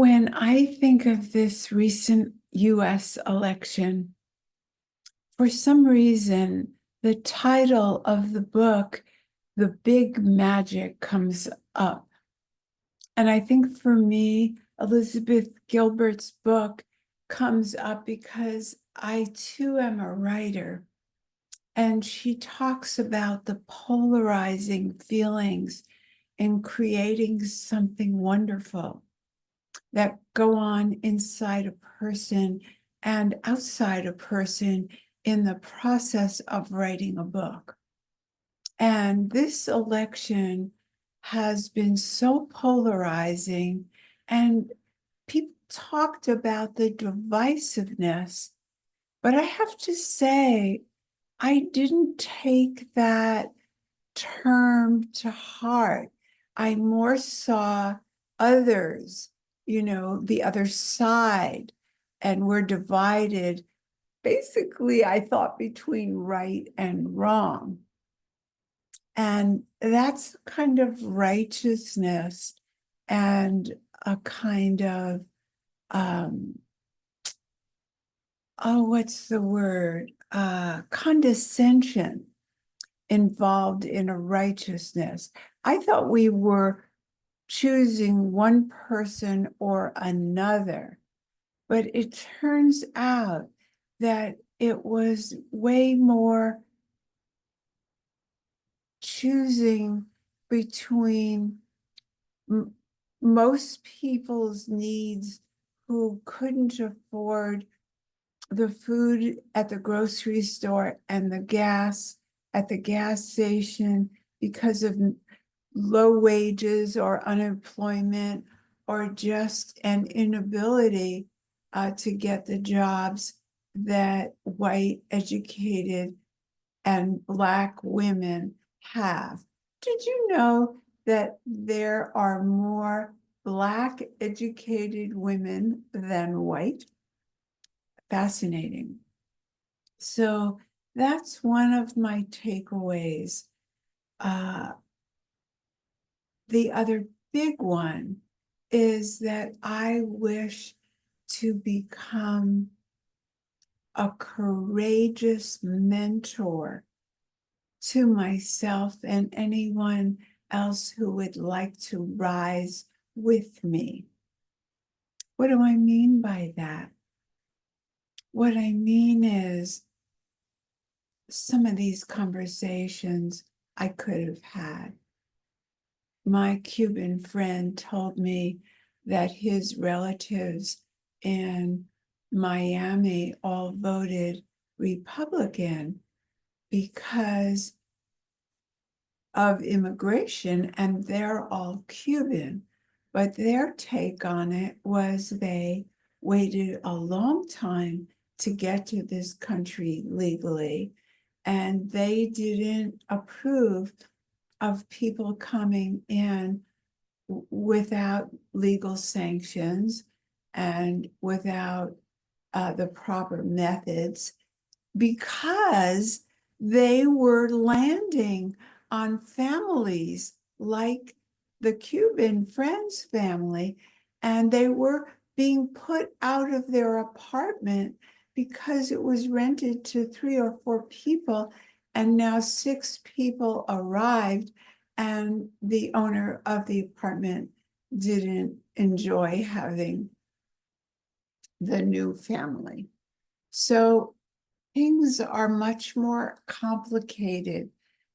When I think of this recent US election, for some reason, the title of the book, The Big Magic, comes up. And I think for me, Elizabeth Gilbert's book comes up because I too am a writer. And she talks about the polarizing feelings in creating something wonderful that go on inside a person and outside a person in the process of writing a book. And this election has been so polarizing, and people talked about the divisiveness, but I have to say, I didn't take that term to heart. I more saw others, the other side, and we're divided. Basically, I thought between right and wrong. And that's kind of righteousness and a kind of, what's the word? Condescension involved in a righteousness. I thought we were choosing one person or another, but it turns out that it was way more choosing between most people's needs who couldn't afford the food at the grocery store and the gas at the gas station because of low wages or unemployment or just an inability to get the jobs that white educated and Black women have. Did you know that there are more Black educated women than white? Fascinating. So that's one of my takeaways. The other big one is that I wish to become a courageous mentor to myself and anyone else who would like to rise with me. What do I mean by that? What I mean is some of these conversations I could have had. My Cuban friend told me that his relatives in Miami all voted Republican because of immigration, and they're all Cuban. But their take on it was they waited a long time to get to this country legally, and they didn't approve of people coming in without legal sanctions and without the proper methods, because they were landing on families like the Cuban friend's family, and they were being put out of their apartment because it was rented to 3 or 4 people, and now 6 people arrived, and the owner of the apartment didn't enjoy having the new family. So things are much more complicated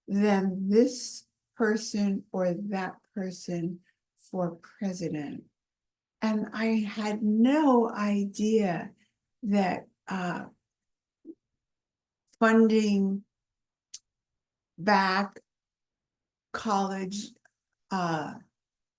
than this person or that person for president. And I had no idea that funding back college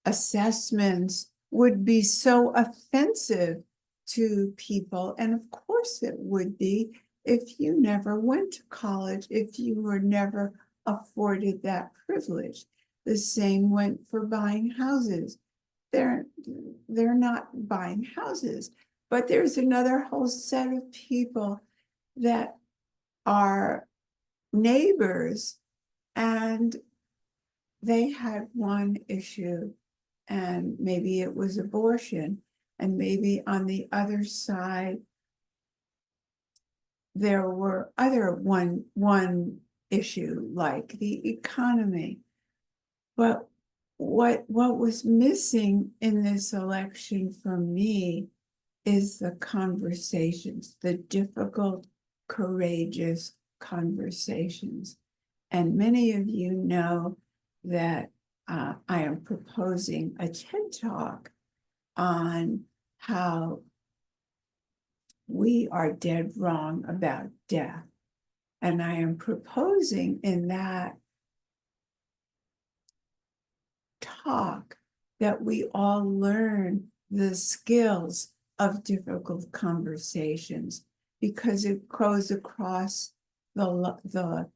assessments would be so offensive to people. And of course it would be if you never went to college, if you were never afforded that privilege. The same went for buying houses. They're not buying houses, but there's another whole set of people that are neighbors, and they had one issue, and maybe it was abortion, And maybe on the other side, there were other one issue like the economy. But what was missing in this election for me is the conversations, the difficult, courageous conversations. And many of you know that I am proposing a TED Talk on how we are dead wrong about death. And I am proposing in that talk that we all learn the skills of difficult conversations, because it goes across the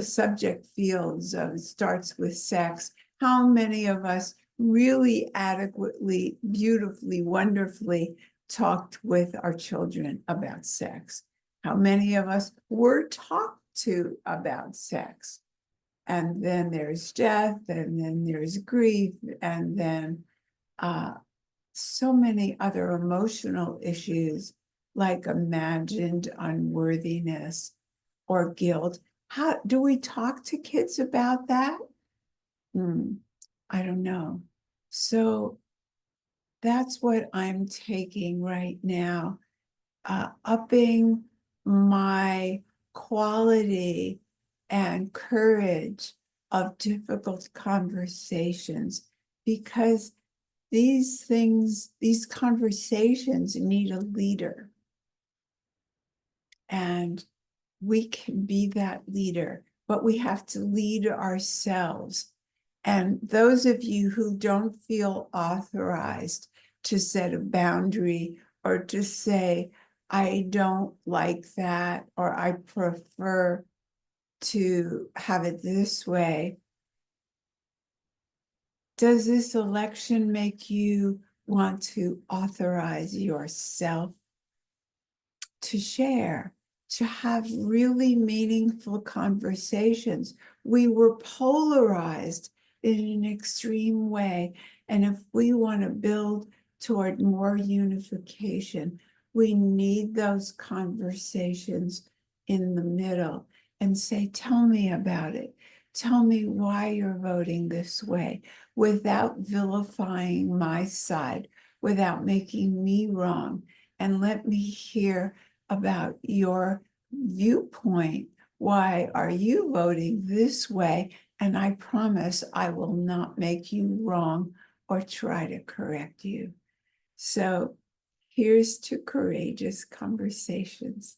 subject fields of, it starts with sex. How many of us really adequately, beautifully, wonderfully talked with our children about sex? How many of us were talked to about sex? And then there's death, and then there's grief, and then so many other emotional issues like imagined unworthiness or guilt. How do we talk to kids about that? I don't know. So that's what I'm taking right now, upping my quality and courage of difficult conversations, because these conversations need a leader. And we can be that leader, but we have to lead ourselves. And those of you who don't feel authorized to set a boundary or to say, I don't like that, or I prefer to have it this way, does this election make you want to authorize yourself to share, to have really meaningful conversations? We were polarized in an extreme way. And if we want to build toward more unification, we need those conversations in the middle and say, tell me about it. Tell me why you're voting this way, without vilifying my side, without making me wrong. And let me hear about your viewpoint. Why are you voting this way? And I promise I will not make you wrong or try to correct you. So here's to courageous conversations.